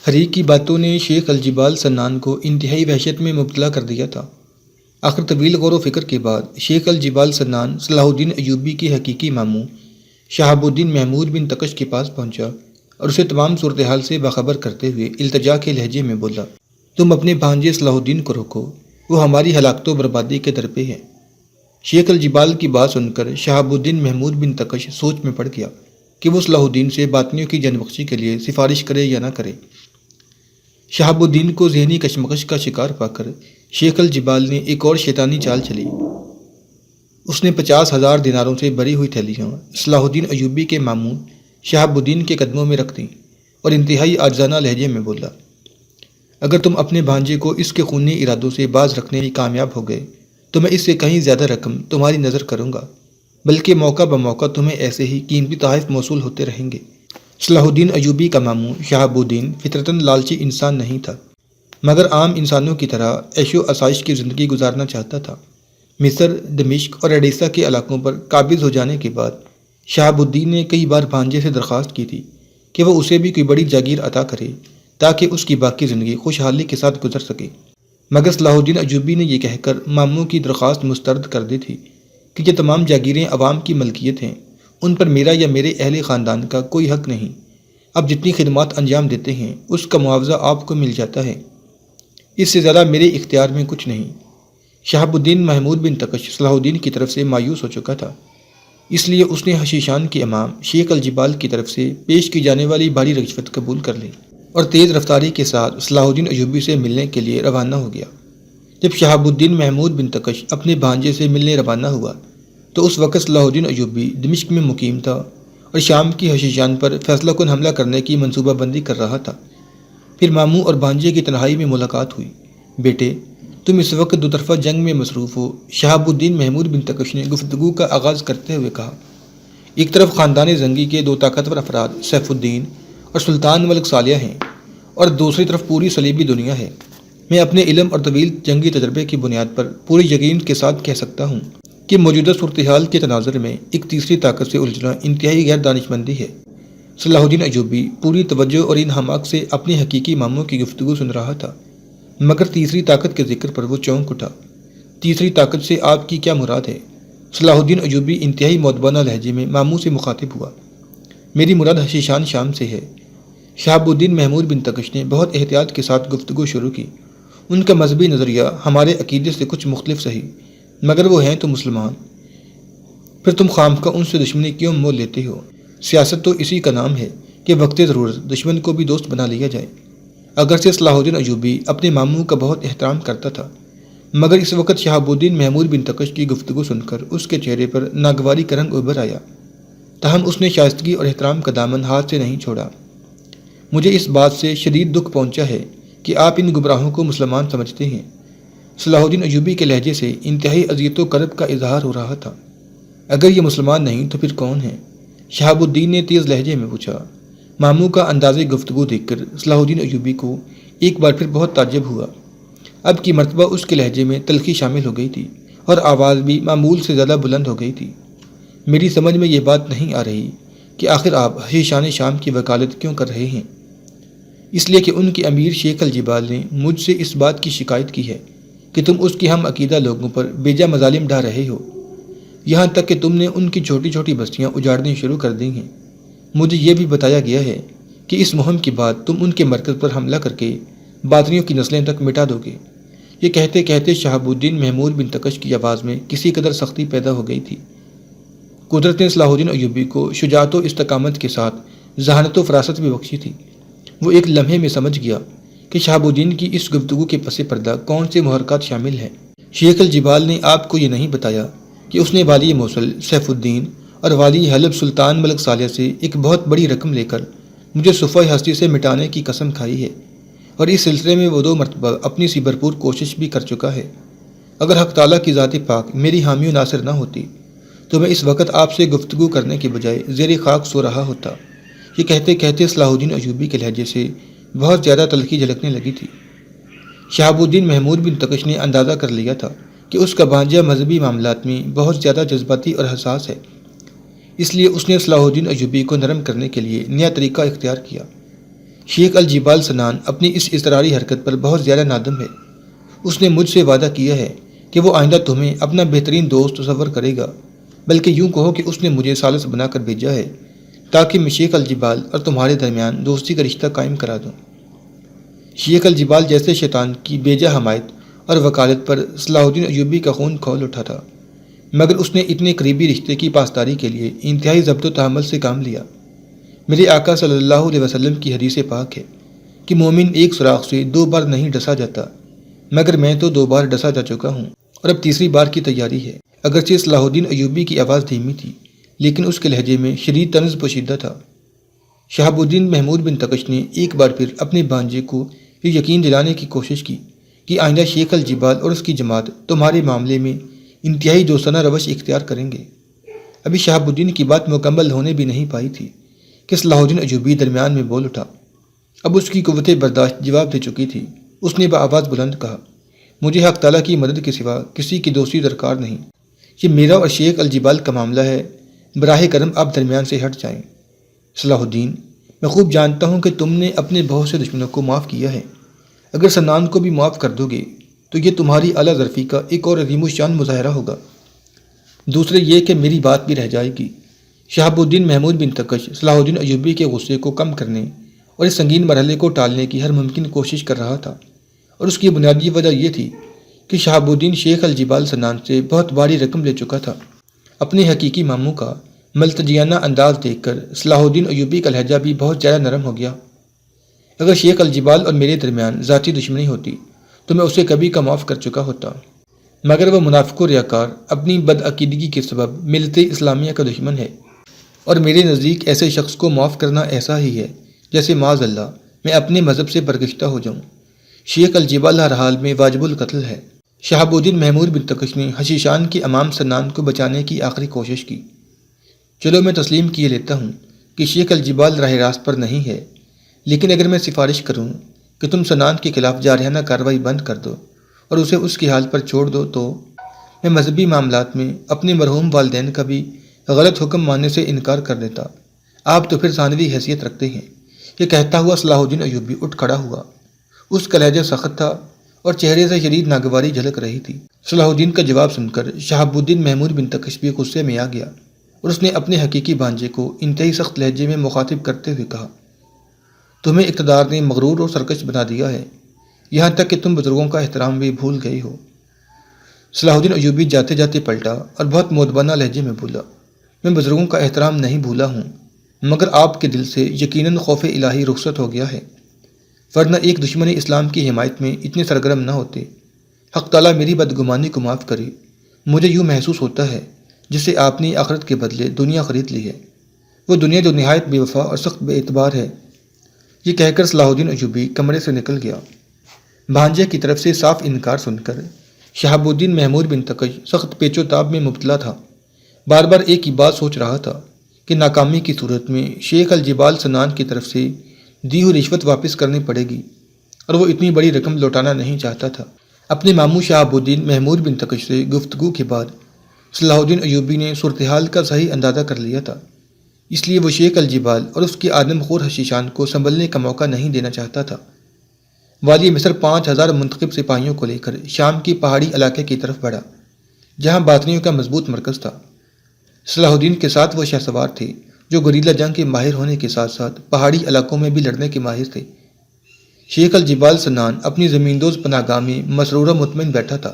حریق کی باتوں نے شیخ الجبال سنان کو انتہائی وحشت میں مبتلا کر دیا تھا۔ آخر طویل غور و فکر کے بعد شیخ الجبال سنان صلاح الدین ایوبی کے حقیقی ماموں شہاب الدین محمود بن تقش کے پاس پہنچا اور اسے تمام صورتحال سے باخبر کرتے ہوئے التجا کے لہجے میں بولا، تم اپنے بھانجے صلاح الدین کو روکو، وہ ہماری ہلاکت و بربادی کے در پہ ہے۔ شیخ الجبال کی بات سن کر شہاب الدین محمود بن تقش سوچ میں پڑ گیا کہ وہ صلاح الدین سے باطنیوں کی جان بخشی کے لیے سفارش کرے یا نہ کرے۔ شہاب الدین کو ذہنی کشمکش کا شکار پا کر شیخ الجبال نے ایک اور شیطانی چال چلی۔ اس نے 50,000 دیناروں سے بھری ہوئی تھیلیاں صلاح الدین ایوبی کے ماموں شہاب الدین کے قدموں میں رکھ دیں اور انتہائی عاجزانہ لہجے میں بولا، اگر تم اپنے بھانجے کو اس کے خونی ارادوں سے باز رکھنے میں کامیاب ہو گئے تو میں اس سے کہیں زیادہ رقم تمہاری نظر کروں گا، بلکہ موقع بموقع تمہیں ایسے ہی قیمتی تحائف موصول ہوتے رہیں گے۔ صلاح الدین ایوبی کا ماموں شہاب الدین فطرتاً لالچی انسان نہیں تھا، مگر عام انسانوں کی طرح عیش و آسائش کی زندگی گزارنا چاہتا تھا۔ مصر، دمشق اور اڈیسا کے علاقوں پر قابض ہو جانے کے بعد شہاب الدین نے کئی بار بھانجے سے درخواست کی تھی کہ وہ اسے بھی کوئی بڑی جاگیر عطا کرے تاکہ اس کی باقی زندگی خوشحالی کے ساتھ گزر سکے، مگر صلاح الدین ایوبی نے یہ کہہ کر ماموں کی درخواست مسترد کر دی تھی کہ یہ تمام جاگیریں عوام کی ملکیت ہیں، ان پر میرا یا میرے اہل خاندان کا کوئی حق نہیں، اب جتنی خدمات انجام دیتے ہیں اس کا معاوضہ آپ کو مل جاتا ہے، اس سے زیادہ میرے اختیار میں کچھ نہیں۔ شہاب الدین محمود بن تقش صلاح الدین کی طرف سے مایوس ہو چکا تھا، اس لیے اس نے حشیشان کے امام شیخ الجبال کی طرف سے پیش کی جانے والی بھاری رشوت قبول کر لی اور تیز رفتاری کے ساتھ صلاح الدین ایوبی سے ملنے کے لیے روانہ ہو گیا۔ جب شہاب الدین محمود بن تقش اپنے بھانجے سے ملنے روانہ ہوا تو اس وقت صلاح الدین ایوبی دمشق میں مقیم تھا اور شام کی حشیشان پر فیصلہ کن حملہ کرنے کی منصوبہ بندی کر رہا تھا۔ پھر ماموں اور بھانجے کی تنہائی میں ملاقات ہوئی۔ بیٹے، تم اس وقت دو طرفہ جنگ میں مصروف ہو، شہاب الدین محمود بن تقش نے گفتگو کا آغاز کرتے ہوئے کہا۔ ایک طرف خاندان زنگی کے دو طاقتور افراد سیف الدین اور سلطان ملک صالح ہیں اور دوسری طرف پوری صلیبی دنیا ہے۔ میں اپنے علم اور طویل جنگی تجربے کی بنیاد پر پوری یقین کے ساتھ کہہ سکتا ہوں کہ موجودہ صورتحال کے تناظر میں ایک تیسری طاقت سے الجھنا انتہائی غیر دانشمندی ہے۔ صلاح الدین ایوبی پوری توجہ اور انہماک سے اپنے حقیقی ماموں کی گفتگو سن رہا تھا، مگر تیسری طاقت کے ذکر پر وہ چونک اٹھا۔ تیسری طاقت سے آپ کی کیا مراد ہے؟ صلاح الدین ایوبی انتہائی مؤدبانہ لہجے میں ماموں سے مخاطب ہوا۔ میری مراد حشیشان شام سے ہے۔ شہاب الدین محمود بن تقش نے بہت احتیاط کے ساتھ گفتگو شروع کی۔ ان کا مذہبی نظریہ ہمارے عقیدے سے کچھ مختلف صحیح، مگر وہ ہیں تو مسلمان، پھر تم خامخواہ ان سے دشمنی کیوں مول لیتے ہو؟ سیاست تو اسی کا نام ہے کہ وقت ضرورت دشمن کو بھی دوست بنا لیا جائے۔ اگرچہ صلاح الدین ایوبی اپنے ماموں کا بہت احترام کرتا تھا، مگر اس وقت شہاب الدین محمود بن تقش کی گفتگو سن کر اس کے چہرے پر ناگواری کا رنگ ابھر آیا، تاہم اس نے شائستگی اور احترام کا دامن ہاتھ سے نہیں چھوڑا۔ مجھے اس بات سے شدید دکھ پہنچا ہے کہ آپ ان گمراہوں کو مسلمان سمجھتے ہیں۔ صلاح الدین ایوبی کے لہجے سے انتہائی اذیت و کرب کا اظہار ہو رہا تھا۔ اگر یہ مسلمان نہیں تو پھر کون ہیں؟ شہاب الدین نے تیز لہجے میں پوچھا۔ ماموں کا انداز گفتگو دیکھ کر صلاح الدین ایوبی کو ایک بار پھر بہت تعجب ہوا۔ اب کی مرتبہ اس کے لہجے میں تلخی شامل ہو گئی تھی اور آواز بھی معمول سے زیادہ بلند ہو گئی تھی۔ میری سمجھ میں یہ بات نہیں آ رہی کہ آخر آپ حشیشان شام کی وکالت کیوں کر رہے ہیں؟ اس لیے کہ ان کے امیر شیخ الجبال نے مجھ سے اس بات کی شکایت کی ہے کہ تم اس کے ہم عقیدہ لوگوں پر بیجا مظالم ڈھا رہے ہو، یہاں تک کہ تم نے ان کی چھوٹی چھوٹی بستیاں اجاڑنی شروع کر دی ہیں۔ مجھے یہ بھی بتایا گیا ہے کہ اس مہم کے بعد تم ان کے مرکز پر حملہ کر کے باطنیوں کی نسلیں تک مٹا دو گے۔ یہ کہتے کہتے شہاب الدین محمود بن تقش کی آواز میں کسی قدر سختی پیدا ہو گئی تھی۔ قدرت نے صلاح الدین ایوبی کو شجاعت و استقامت کے ساتھ ذہانت و فراست بھی بخشی تھی۔ وہ ایک لمحے میں سمجھ گیا کہ شہاب الدین کی اس گفتگو کے پس پردہ کون سے محرکات شامل ہیں۔ شیخ الجبال نے آپ کو یہ نہیں بتایا کہ اس نے والی موصل سیف الدین اور والی حلب سلطان ملک صالح سے ایک بہت بڑی رقم لے کر مجھے صفحہ ہستی سے مٹانے کی قسم کھائی ہے، اور اس سلسلے میں وہ 2 مرتبہ اپنی سی بھرپور کوشش بھی کر چکا ہے۔ اگر حق تعالیٰ کی ذات پاک میری حامی و ناصر نہ ہوتی تو میں اس وقت آپ سے گفتگو کرنے کے بجائے زیر خاک سو رہا ہوتا۔ یہ کہتے کہتے صلاح الدین ایوبی کے لہجے سے بہت زیادہ تلخی جھلکنے لگی تھی۔ شہاب الدین محمود بن تقش نے اندازہ کر لیا تھا کہ اس کا بھانجا مذہبی معاملات میں بہت زیادہ جذباتی اور حساس ہے، اس لیے اس نے صلاح الدین ایوبی کو نرم کرنے کے لیے نیا طریقہ اختیار کیا۔ شیخ الجبال سنان اپنی اس اضطراری حرکت پر بہت زیادہ نادم ہے۔ اس نے مجھ سے وعدہ کیا ہے کہ وہ آئندہ تمہیں اپنا بہترین دوست تصور کرے گا، بلکہ یوں کہو کہ اس نے مجھے ثالث بنا کر بھیجا ہے تاکہ میں شیخ الجبال اور تمہارے درمیان دوستی کا رشتہ قائم کرا دوں۔ شیخ الجبال جیسے شیطان کی بیجا حمایت اور وکالت پر صلاح الدین ایوبی کا خون کھول اٹھا تھا، مگر اس نے اتنے قریبی رشتے کی پاسداری کے لیے انتہائی ضبط و تحمل سے کام لیا۔ میرے آقا صلی اللہ علیہ وسلم کی حدیث پاک ہے کہ مومن ایک سوراخ سے 2 بار نہیں ڈسا جاتا، مگر میں تو 2 بار ڈسا جا چکا ہوں اور اب تیسری بار کی تیاری ہے۔ اگرچہ صلاح الدین ایوبی کی آواز دھیمی تھی، لیکن اس کے لہجے میں شدید طنز پوشیدہ تھا۔ شہاب الدین محمود بن تقش نے ایک بار پھر اپنے بانجے کو یہ یقین دلانے کی کوشش کی کہ آئندہ شیخ الجبال اور اس کی جماعت تمہارے معاملے میں انتہائی دوستانہ روش اختیار کریں گے۔ ابھی شہاب الدین کی بات مکمل ہونے بھی نہیں پائی تھی کہ صلاح الدین ایوبی درمیان میں بول اٹھا۔ اب اس کی قوت برداشت جواب دے چکی تھی۔ اس نے بآواز بلند کہا، مجھے حق تعالیٰ کی مدد کے سوا کسی کی دوستی درکار نہیں۔ یہ میرا اور شیخ الجبال کا معاملہ ہے، براہ کرم آپ درمیان سے ہٹ جائیں۔ صلاح الدین، میں خوب جانتا ہوں کہ تم نے اپنے بہت سے دشمنوں کو معاف کیا ہے، اگر سنان کو بھی معاف کر دو گے تو یہ تمہاری اعلیٰ ظرفی کا ایک اور عظیم الشان مظاہرہ ہوگا۔ دوسرے یہ کہ میری بات بھی رہ جائے گی۔ شہاب الدین محمود بن تقش صلاح الدین ایوبی کے غصے کو کم کرنے اور اس سنگین مرحلے کو ٹالنے کی ہر ممکن کوشش کر رہا تھا، اور اس کی بنیادی وجہ یہ تھی کہ شہاب الدین شیخ الجبال سنان سے بہت باری رقم لے چکا تھا۔ اپنے حقیقی ماموں کا ملتجیانہ انداز دیکھ کر صلاح الدین ایوبی کا لہجہ بھی بہت زیادہ نرم ہو گیا۔ اگر شیخ الجبال اور میرے درمیان ذاتی دشمنی ہوتی تو میں اسے کبھی کا معاف کر چکا ہوتا، مگر وہ منافق و ریاکار اپنی بدعقیدگی کے سبب ملت اسلامیہ کا دشمن ہے، اور میرے نزدیک ایسے شخص کو معاف کرنا ایسا ہی ہے جیسے معاذ اللہ میں اپنے مذہب سے برگشتہ ہو جاؤں۔ شیخ الجبال ہر حال میں واجب القتل ہے۔ شہاب الدین محمود بن تقش نے حشیشان کے امام سنان کو بچانے کی آخری کوشش کی۔ چلو میں تسلیم کیے لیتا ہوں کہ شیخ الجبال راہ راست پر نہیں ہے، لیکن اگر میں سفارش کروں کہ تم سنان کے خلاف جارحانہ کارروائی بند کر دو اور اسے اس کی حال پر چھوڑ دو تو میں مذہبی معاملات میں اپنے مرحوم والدین کا بھی غلط حکم ماننے سے انکار کر دیتا۔ آپ تو پھر ثانوی حیثیت رکھتے ہیں۔ یہ کہتا ہوا صلاح الدین ایوبی اٹھ کھڑا ہوا۔ اس کا لہجہ سخت تھا اور چہرے سے شدید ناگواری جھلک رہی تھی۔ صلاح الدین کا جواب سن کر شہاب الدین محمود بن تقش بھی غصے میں آ گیا، اور اس نے اپنے حقیقی بانجے کو انتہائی سخت لہجے میں مخاطب کرتے ہوئے کہا، تمہیں اقتدار نے مغرور اور سرکش بنا دیا ہے، یہاں تک کہ تم بزرگوں کا احترام بھی بھول گئے ہو۔ صلاح الدین ایوبی جاتے جاتے پلٹا اور بہت مؤدبانہ لہجے میں بولا، میں بزرگوں کا احترام نہیں بھولا ہوں، مگر آپ کے دل سے یقیناً خوف الہی رخصت ہو گیا ہے، ورنہ ایک دشمن اسلام کی حمایت میں اتنے سرگرم نہ ہوتے۔ حق تعالیٰ میری بدگمانی کو معاف کرے، مجھے یوں محسوس ہوتا ہے جسے آپ نے آخرت کے بدلے دنیا خرید لی ہے، وہ دنیا جو نہایت بے وفا اور سخت بے اعتبار ہے۔ یہ کہہ کر صلاح الدین ایوبی کمرے سے نکل گیا۔ بھانجے کی طرف سے صاف انکار سن کر شہاب الدین محمود بن تقش سخت پیچ و تاب میں مبتلا تھا۔ بار بار ایک ہی بات سوچ رہا تھا کہ ناکامی کی صورت میں شیخ الجبال سنان کی طرف سے دی ہوئی رشوت واپس کرنی پڑے گی، اور وہ اتنی بڑی رقم لوٹانا نہیں چاہتا تھا۔ اپنے ماموں شہاب الدین محمود بن تقش سے گفتگو کے بعد صلاح الدین ایوبی نے صورتحال کا صحیح اندازہ کر لیا تھا، اس لیے وہ شیخ الجبال اور اس کے آدم خور حشیشان کو سنبھلنے کا موقع نہیں دینا چاہتا تھا۔ والی مصر 5000 منتخب سپاہیوں کو لے کر شام کی پہاڑی علاقے کی طرف بڑھا، جہاں باطنیوں کا مضبوط مرکز تھا۔ صلاح الدین کے ساتھ وہ شہ سوار تھے جو گریلا جنگ کے ماہر ہونے کے ساتھ ساتھ پہاڑی علاقوں میں بھی لڑنے کے ماہر تھے۔ شیخ الجبال سنان اپنی زمیندوز پناہ گاہ میں مسرور و مطمئن بیٹھا تھا۔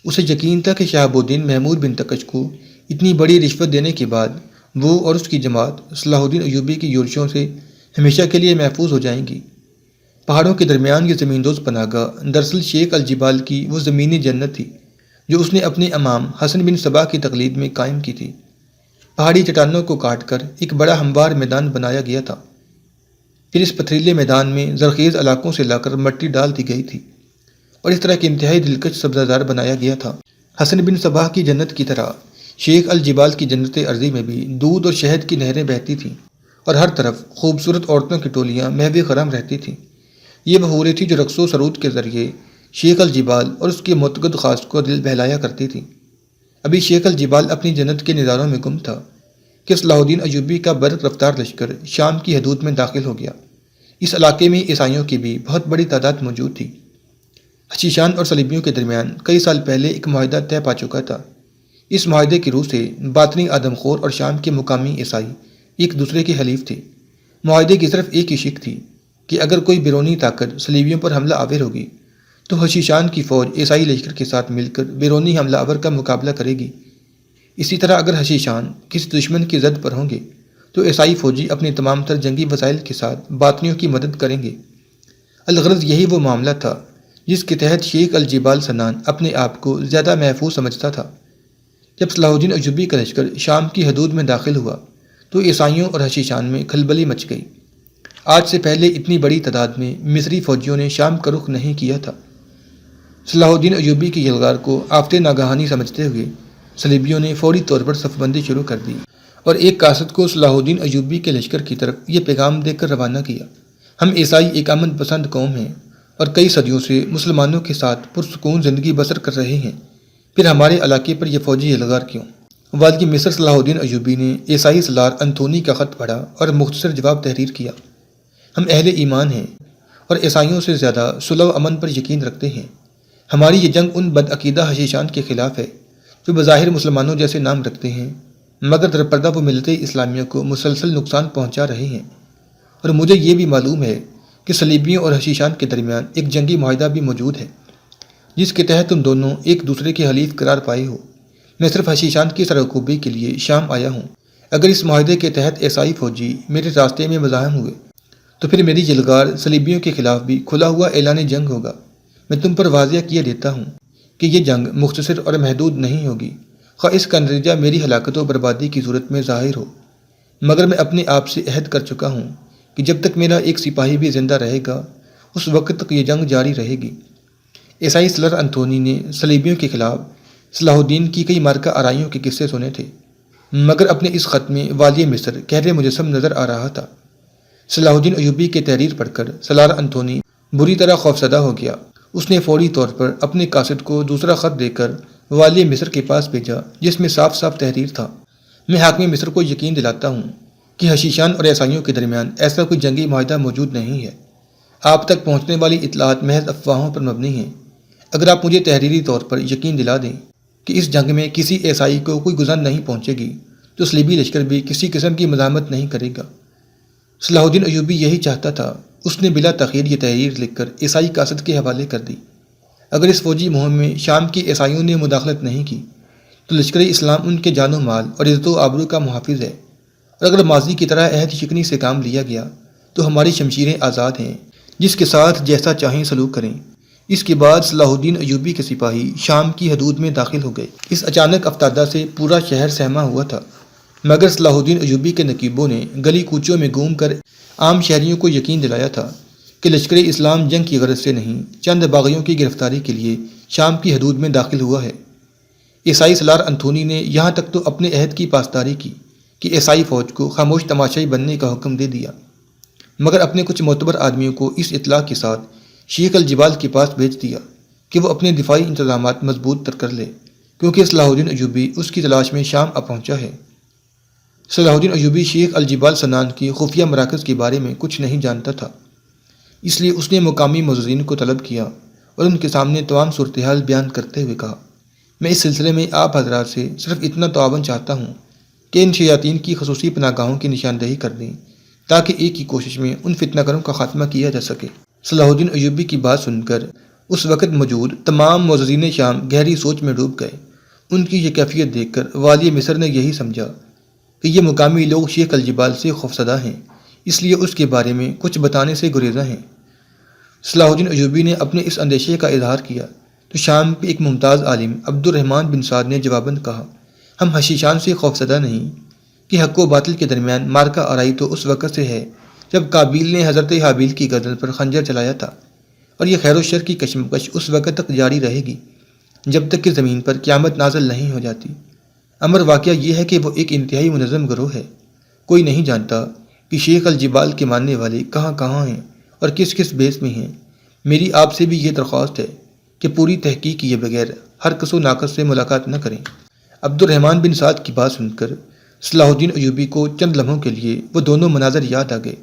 اسے یقین تھا کہ شہاب الدین محمود بن تقش کو اتنی بڑی رشوت دینے کے بعد وہ اور اس کی جماعت صلاح الدین ایوبی کی یورشوں سے ہمیشہ کے لیے محفوظ ہو جائیں گی۔ پہاڑوں کے درمیان یہ زمیندوز پناہ گاہ دراصل شیخ الجبال کی وہ زمینی جنت تھی جو اس نے اپنے امام حسن بن صبا کی تقلید میں قائم کی تھی۔ پہاڑی چٹانوں کو کاٹ کر ایک بڑا ہموار میدان بنایا گیا تھا، پھر اس پتھریلے میدان میں زرخیز علاقوں سے لا کر مٹی ڈال دی گئی تھی اور اس طرح کے انتہائی دلکش سبزہ زار بنایا گیا تھا۔ حسن بن صبا کی جنت کی طرح شیخ الجبال کی جنت ارضی میں بھی دودھ اور شہد کی نہریں بہتی تھیں، اور ہر طرف خوبصورت عورتوں کی ٹولیاں محو خرم رہتی تھیں۔ یہ وہ حوریں تھیں جو رقص و سرود کے ذریعے شیخ الجبال اور اس کے معتقد خاص کو دل بہلایا کرتی تھیں۔ ابھی شیخ الجبال اپنی جنت کے نظاروں میں گم تھا کہ صلاح الدین ایوبی کا برق رفتار لشکر شام کی حدود میں داخل ہو گیا۔ اس علاقے میں عیسائیوں کی بھی بہت بڑی تعداد موجود تھی۔ حشیشان اور صلیبیوں کے درمیان کئی سال پہلے ایک معاہدہ طے پا چکا تھا۔ اس معاہدے کی روح سے باطنی آدم خور اور شام کے مقامی عیسائی ایک دوسرے کے حلیف تھے۔ معاہدے کی صرف ایک ہی شک تھی کہ اگر کوئی بیرونی طاقت صلیبیوں پر حملہ آور ہوگی تو حشیشان کی فوج عیسائی لشکر کے ساتھ مل کر بیرونی حملہ آور کا مقابلہ کرے گی۔ اسی طرح اگر حشیشان کسی دشمن کی زد پر ہوں گے تو عیسائی فوجی اپنے تمام تر جنگی وسائل کے ساتھ باطنیوں کی مدد کریں گے۔ الغرض یہی وہ معاملہ تھا جس کے تحت شیخ الجبال سنان اپنے آپ کو زیادہ محفوظ سمجھتا تھا۔ جب صلاح الدین ایوبی کا لشکر شام کی حدود میں داخل ہوا تو عیسائیوں اور حشیشان میں کھلبلی مچ گئی۔ آج سے پہلے اتنی بڑی تعداد میں مصری فوجیوں نے شام کا رخ نہیں کیا تھا۔ صلاح الدین ایوبی کی یلغار کو آفت ناگہانی سمجھتے ہوئے صلیبیوں نے فوری طور پر صف بندی شروع کر دی اور ایک قاصد کو صلاح الدین ایوبی کے لشکر کی طرف یہ پیغام دے کر روانہ کیا: ہم عیسائی ایک امن پسند قوم ہیں اور کئی صدیوں سے مسلمانوں کے ساتھ پرسکون زندگی بسر کر رہے ہیں، پھر ہمارے علاقے پر یہ فوجی یلغار کیوں؟ والد مصر صلاح الدین ایوبی نے عیسائی سالار انتونی کا خط پڑھا اور مختصر جواب تحریر کیا: ہم اہل ایمان ہیں اور عیسائیوں سے زیادہ صلح و امن پر یقین رکھتے ہیں۔ ہماری یہ جنگ ان بدعقیدہ حشیشان کے خلاف ہے جو بظاہر مسلمانوں جیسے نام رکھتے ہیں مگر در پردہ وہ ملت اسلامیہ کو مسلسل نقصان پہنچا رہے ہیں، اور مجھے یہ بھی معلوم ہے کہ صلیبیوں اور حشیشان کے درمیان ایک جنگی معاہدہ بھی موجود ہے جس کے تحت تم دونوں ایک دوسرے کے حلیف قرار پائے ہو۔ میں صرف حشیشان کی سرکوبی کے لیے شام آیا ہوں۔ اگر اس معاہدے کے تحت عیسائی فوجی میرے راستے میں مزاحم ہوئے تو پھر میری یلغار صلیبیوں کے خلاف بھی کھلا ہوا اعلان جنگ ہوگا۔ میں تم پر واضح کیے دیتا ہوں کہ یہ جنگ مختصر اور محدود نہیں ہوگی، خواہ اس کا نتیجہ میری ہلاکت و بربادی کی صورت میں ظاہر ہو، مگر میں اپنے آپ سے عہد کر چکا ہوں کہ جب تک میرا ایک سپاہی بھی زندہ رہے گا اس وقت تک یہ جنگ جاری رہے گی۔ عیسائی سالار انتونی نے صلیبیوں کے خلاف صلاح الدین کی کئی مارکہ آرائیوں کے قصے سنے تھے، مگر اپنے اس خط میں والی مصر گہرے مجسم نظر آ رہا تھا۔ صلاح الدین ایوبی کے تحریر پڑھ کر سالار انتونی بری طرح خوفزدہ ہو گیا۔ اس نے فوری طور پر اپنے قاصد کو دوسرا خط دے کر والی مصر کے پاس بھیجا جس میں صاف صاف تحریر تھا: میں حاکم مصر کو یقین دلاتا ہوں کہ حشیشان اور عیسائیوں کے درمیان ایسا کوئی جنگی معاہدہ موجود نہیں ہے۔ آپ تک پہنچنے والی اطلاعات محض افواہوں پر مبنی ہیں۔ اگر آپ مجھے تحریری طور پر یقین دلا دیں کہ اس جنگ میں کسی عیسائی کو کوئی گزن نہیں پہنچے گی تو صلیبی لشکر بھی کسی قسم کی مزاحمت نہیں کرے گا۔ صلاح الدین ایوبی یہی چاہتا تھا۔ اس نے بلا تاخیر یہ تحریر لکھ کر عیسائی قاصد کے حوالے کر دی: اگر اس فوجی مہم میں شام کی عیسائیوں نے مداخلت نہیں کی تو لشکر اسلام ان کے جان و مال اور عزت و آبرو کا محافظ ہے، اور اگر ماضی کی طرح عہد شکنی سے کام لیا گیا تو ہماری شمشیریں آزاد ہیں جس کے ساتھ جیسا چاہیں سلوک کریں۔ اس کے بعد صلاح الدین ایوبی کے سپاہی شام کی حدود میں داخل ہو گئے۔ اس اچانک افتادہ سے پورا شہر سہما ہوا تھا، مگر صلاح الدین ایوبی کے نقیبوں نے گلی کوچوں میں گھوم کر عام شہریوں کو یقین دلایا تھا کہ لشکر اسلام جنگ کی غرض سے نہیں، چند باغیوں کی گرفتاری کے لیے شام کی حدود میں داخل ہوا ہے۔ عیسائی سالار انتونی نے یہاں تک تو اپنے عہد کی پاسداری کی کہ عیسائی فوج کو خاموش تماشائی بننے کا حکم دے دیا، مگر اپنے کچھ معتبر آدمیوں کو اس اطلاع کے ساتھ شیخ الجبال کے پاس بھیج دیا کہ وہ اپنے دفاعی انتظامات مضبوط تر کر لے، کیونکہ صلاح الدین ایوبی اس کی تلاش میں شام آ پہنچا ہے۔ صلاح الدین ایوبی شیخ الجبال سنان کی خفیہ مراکز کے بارے میں کچھ نہیں جانتا تھا، اس لیے اس نے مقامی معززین کو طلب کیا اور ان کے سامنے تمام صورتحال بیان کرتے ہوئے کہا: میں اس سلسلے میں آپ حضرات سے صرف اتنا تعاون چاہتا ہوں کہ ان شیاطین کی خصوصی پناہ گاہوں کی نشاندہی کر دیں تاکہ ایک ہی کوشش میں ان فتنہ گروں کا خاتمہ کیا جا سکے۔ صلاح الدین ایوبی کی بات سن کر اس وقت موجود تمام معززین شام گہری سوچ میں ڈوب گئے۔ ان کی یہ کیفیت دیکھ کر والی مصر نے یہی سمجھا کہ یہ مقامی لوگ شیخ الجبال سے خوفزدہ ہیں، اس لیے اس کے بارے میں کچھ بتانے سے گریزاں ہیں۔ صلاح الدین ایوبی نے اپنے اس اندیشے کا اظہار کیا تو شام کے ایک ممتاز عالم عبد الرحمن بن سعد نے جواباً کہا: ہم حشیشان سے خوفزدہ نہیں کہ حق و باطل کے درمیان مارکہ آرائی تو اس وقت سے ہے جب قابیل نے حضرت حابیل کی گردن پر خنجر چلایا تھا، اور یہ خیر و شر کی کشمکش اس وقت تک جاری رہے گی جب تک کہ زمین پر قیامت نازل نہیں ہو جاتی۔ امر واقعہ یہ ہے کہ وہ ایک انتہائی منظم گروہ ہے۔ کوئی نہیں جانتا کہ شیخ الجبال کے ماننے والے کہاں کہاں ہیں اور کس کس بیس میں ہیں۔ میری آپ سے بھی یہ درخواست ہے کہ پوری تحقیق کیے بغیر ہر کس و ناقص سے ملاقات نہ کریں۔ عبد الرحمن بن سعد کی بات سن کر صلاح الدین ایوبی کو چند لمحوں کے لیے وہ دونوں مناظر یاد آ گئے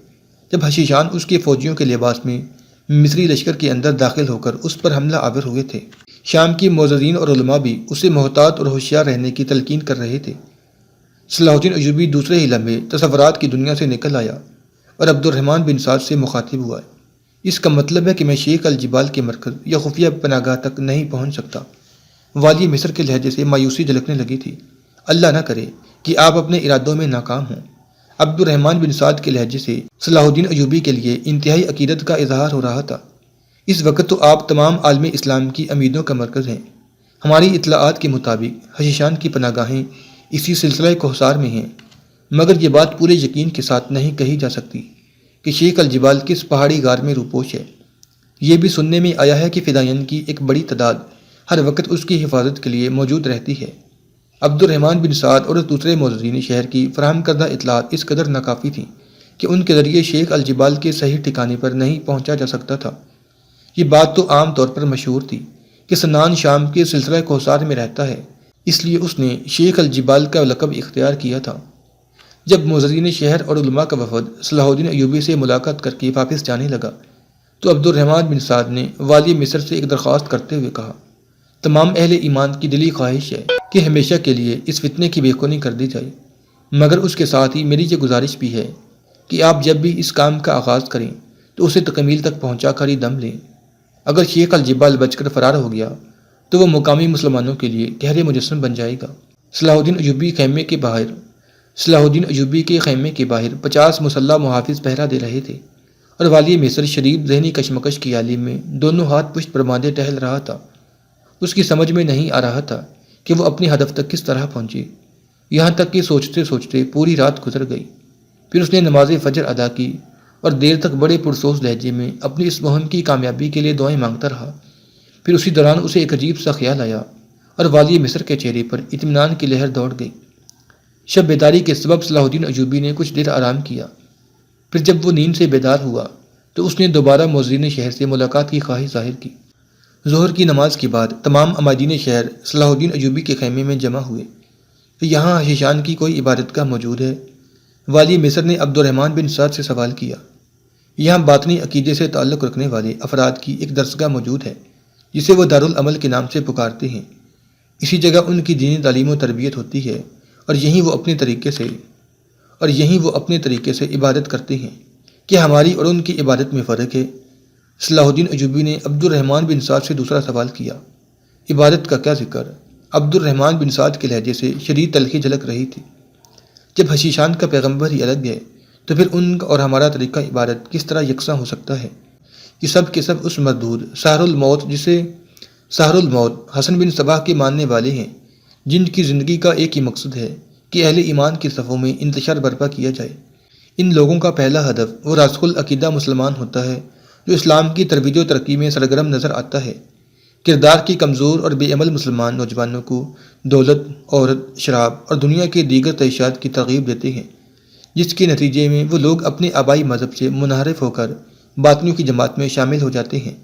جب حشیشان اس کے فوجیوں کے لباس میں مصری لشکر کے اندر داخل ہو کر اس پر حملہ آور ہوئے تھے۔ شام کے معززین اور علماء بھی اسے محتاط اور ہوشیار رہنے کی تلقین کر رہے تھے۔ صلاح الدین ایوبی دوسرے ہی لمحے تصورات کی دنیا سے نکل آیا اور عبد الرحمن بن سعد سے مخاطب ہوا۔ اس کا مطلب ہے کہ میں شیخ الجبال کے مرکز یا خفیہ پناہگاہ تک نہیں پہنچ سکتا۔ والی مصر کے لہجے سے مایوسی جھلکنے لگی تھی۔ اللہ نہ کرے کہ آپ اپنے ارادوں میں ناکام ہوں۔ عبد الرحمن بن سعد کے لہجے سے صلاح الدین ایوبی کے لیے انتہائی عقیدت کا اظہار ہو رہا تھا۔ اس وقت تو آپ تمام عالم اسلام کی امیدوں کا مرکز ہیں۔ ہماری اطلاعات کے مطابق حشیشان کی پناہ گاہیں اسی سلسلہ کوثار میں ہیں، مگر یہ بات پورے یقین کے ساتھ نہیں کہی جا سکتی کہ شیخ الجبال کس پہاڑی غار میں روپوش ہے۔ یہ بھی سننے میں آیا ہے کہ فدائین کی ایک بڑی تعداد ہر وقت اس کی حفاظت کے لیے موجود رہتی ہے۔ عبد الرحمن بن سعد اور دوسرے معززین شہر کی فراہم کردہ اطلاعات اس قدر ناکافی تھیں کہ ان کے ذریعے شیخ الجبال کے صحیح ٹھکانے پر نہیں پہنچا جا سکتا تھا۔ یہ بات تو عام طور پر مشہور تھی کہ سنان شام کے سلسلہ کوثار میں رہتا ہے، اس لیے اس نے شیخ الجبال کا لقب اختیار کیا تھا۔ جب معززین شہر اور علماء کا وفد صلاح الدین ایوبی سے ملاقات کر کے واپس جانے لگا تو عبد الرحمن بن سعد نے والی مصر سے ایک درخواست کرتے ہوئے کہا، تمام اہل ایمان کی دلی خواہش ہے کہ ہمیشہ کے لیے اس فتنے کی بے خونی کر دی جائے، مگر اس کے ساتھ ہی میری یہ گزارش بھی ہے کہ آپ جب بھی اس کام کا آغاز کریں تو اسے تکمیل تک پہنچا کر ہی دم لیں۔ اگر شیخ الجبال بچ کر فرار ہو گیا تو وہ مقامی مسلمانوں کے لیے قہر مجسم بن جائے گا۔ صلاح الدین ایوبی کے خیمے کے باہر 50 مسلح محافظ پہرا دے رہے تھے اور والی مصر شدید ذہنی کشمکش کی عالم میں دونوں ہاتھ پشت پر باندھے ٹہل رہا تھا۔ اس کی سمجھ میں نہیں آ رہا تھا کہ وہ اپنے ہدف تک کس طرح پہنچے، یہاں تک کہ سوچتے سوچتے پوری رات گزر گئی۔ پھر اس نے نماز فجر ادا کی اور دیر تک بڑے پرسوز لہجے میں اپنی اس مہم کی کامیابی کے لیے دعائیں مانگتا رہا۔ پھر اسی دوران اسے ایک عجیب سا خیال آیا اور والی مصر کے چہرے پر اطمینان کی لہر دوڑ گئی۔ شب بیداری کے سبب صلاح الدین ایوبی نے کچھ دیر آرام کیا۔ پھر جب وہ نیند سے بیدار ہوا تو اس نے دوبارہ معززین شہر سے ملاقات کی خواہش ظاہر کی۔ ظہر کی نماز کے بعد تمام عمائدین شہر صلاح الدین ایوبی کے خیمے میں جمع ہوئے کہ یہاں حشیشان کی کوئی عبادت گاہ موجود ہے۔ والی مصر نے عبد الرحمن بن سعد سے سوال کیا، یہاں باطنی عقیدے سے تعلق رکھنے والے افراد کی ایک درسگاہ موجود ہے جسے وہ دارالعمل کے نام سے پکارتے ہیں۔ اسی جگہ ان کی دینی تعلیم و تربیت ہوتی ہے اور یہیں وہ اپنے طریقے سے عبادت کرتے ہیں۔ کیا ہماری اور ان کی عبادت میں فرق ہے؟ صلاح الدین ایوبی نے عبد الرحمن بن سعد سے دوسرا سوال کیا، عبادت کا کیا ذکر؟ عبد الرحمن بن سعد کے لہجے سے شدید تلخی جھلک رہی تھی۔ جب حشیشان کا پیغمبر ہی الگ ہے تو پھر ان اور ہمارا طریقہ عبادت کس طرح یکساں ہو سکتا ہے؟ یہ سب کے سب اس مردود سحر الموت حسن بن صباح کے ماننے والے ہیں، جن کی زندگی کا ایک ہی مقصد ہے کہ اہل ایمان کی صفوں میں انتشار برپا کیا جائے۔ ان لوگوں کا پہلا ہدف وہ راسخ العقیدہ مسلمان ہوتا ہے جو اسلام کی ترویج و ترقی میں سرگرم نظر آتا ہے۔ کردار کی کمزور اور بے عمل مسلمان نوجوانوں کو دولت، عورت، شراب اور دنیا کے دیگر تعیشات کی ترغیب دیتے ہیں، جس کے نتیجے میں وہ لوگ اپنے آبائی مذہب سے منحرف ہو کر باطنیوں کی جماعت میں شامل ہو جاتے ہیں۔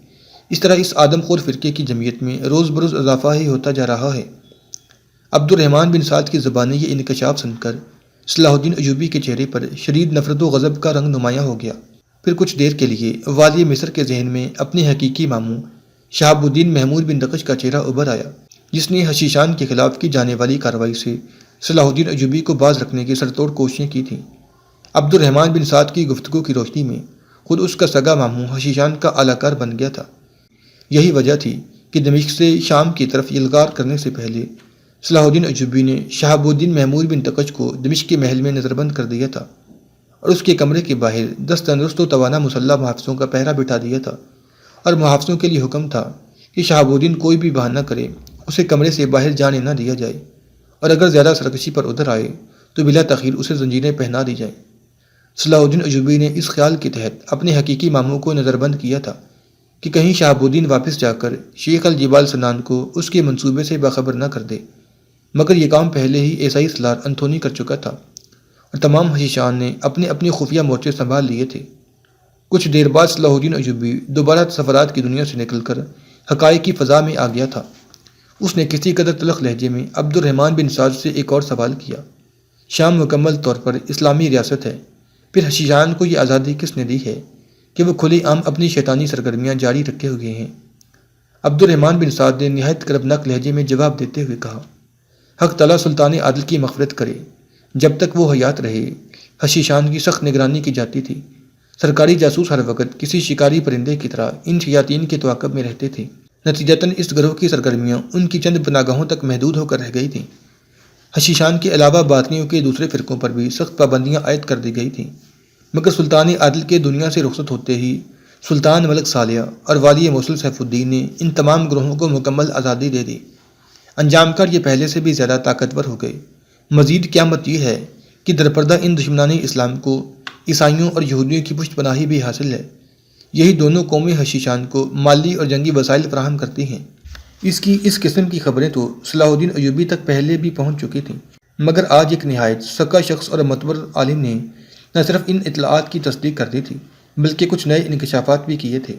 اس طرح اس آدم خور فرقے کی جمعیت میں روز بروز اضافہ ہی ہوتا جا رہا ہے۔ عبد الرحمن بن سعد کی زبانی یہ انکشاف سن کر صلاح الدین ایوبی کے چہرے پر شدید نفرت و غضب کا رنگ نمایاں ہو گیا۔ پھر کچھ دیر کے لیے والی مصر کے ذہن میں اپنے حقیقی ماموں شہاب الدین محمود بن دقش کا چہرہ ابھر آیا، جس نے حشیشان کے خلاف کی جانے والی کارروائی سے صلاح الدین ایوبی کو باز رکھنے کی سرتوڑ کوششیں کی تھیں۔ عبد الرحمن بن سعد کی گفتگو کی روشنی میں خود اس کا سگا ماموں حشیشان کا اعلی کار بن گیا تھا۔ یہی وجہ تھی کہ دمشق سے شام کی طرف یلغار کرنے سے پہلے صلاح الدین ایوبی نے شہاب الدین محمود بن دقش کو دمشق کے محل میں نظر بند کر دیا تھا اور اس کے کمرے کے باہر 10 تندرست و توانا مسلح محافظوں کا پہرا بٹھا دیا تھا، اور محافظوں کے لیے حکم تھا کہ شہاب الدین کوئی بھی بہانہ کرے اسے کمرے سے باہر جانے نہ دیا جائے، اور اگر زیادہ سرکشی پر ادھر آئے تو بلا تاخیر اسے زنجیریں پہنا دی جائیں۔ صلاح الدین ایوبی نے اس خیال کے تحت اپنے حقیقی ماموں کو نظر بند کیا تھا کہ کہیں شہاب الدین واپس جا کر شیخ الجبال سنان کو اس کے منصوبے سے باخبر نہ کر دے، مگر یہ کام پہلے ہی عیسائی سالار انتھونی کر چکا تھا اور تمام حشیشان نے اپنے اپنے خفیہ مورچے سنبھال لیے تھے۔ کچھ دیر بعد صلاح الدین ایوبی دوبارہ تصورات کی دنیا سے نکل کر حقائق کی فضا میں آ گیا تھا۔ اس نے کسی قدر تلخ لہجے میں عبد الرحمن بن سعد سے ایک اور سوال کیا، شام مکمل طور پر اسلامی ریاست ہے، پھر حشیشان کو یہ آزادی کس نے دی ہے کہ وہ کھلی عام اپنی شیطانی سرگرمیاں جاری رکھے ہوئے ہیں؟ عبد الرحمن بن سعد نے نہایت کربناک لہجے میں جواب دیتے ہوئے کہا، حق تعالیٰ سلطان عادل کی مغفرت کرے، جب تک وہ حیات رہے حشیشان کی سخت نگرانی کی جاتی تھی۔ سرکاری جاسوس ہر وقت کسی شکاری پرندے کی طرح ان شیاطین کے تعاقب میں رہتے تھے۔ نتیجتاً اس گروہ کی سرگرمیاں ان کی چند پناہگاہوں تک محدود ہو کر رہ گئی تھیں۔ حشیشان کے علاوہ باطنیوں کے دوسرے فرقوں پر بھی سخت پابندیاں عائد کر دی گئی تھیں، مگر سلطان عادل کے دنیا سے رخصت ہوتے ہی سلطان ملک صالح اور والی موصل سیف الدین نے ان تمام گروہوں کو مکمل آزادی دے دی۔ انجام کار یہ پہلے سے بھی زیادہ طاقتور ہو گئے۔ مزید قیامت یہ ہے کہ درپردہ ان دشمنان اسلام کو عیسائیوں اور یہودیوں کی پشت پناہی بھی حاصل ہے۔ یہی دونوں قومیں حشیشان کو مالی اور جنگی وسائل فراہم کرتی ہیں۔ اس قسم کی خبریں تو صلاح الدین ایوبی تک پہلے بھی پہنچ چکی تھیں، مگر آج ایک نہایت سکا شخص اور معتبر عالم نے نہ صرف ان اطلاعات کی تصدیق کر دی تھی، بلکہ کچھ نئے انکشافات بھی کیے تھے۔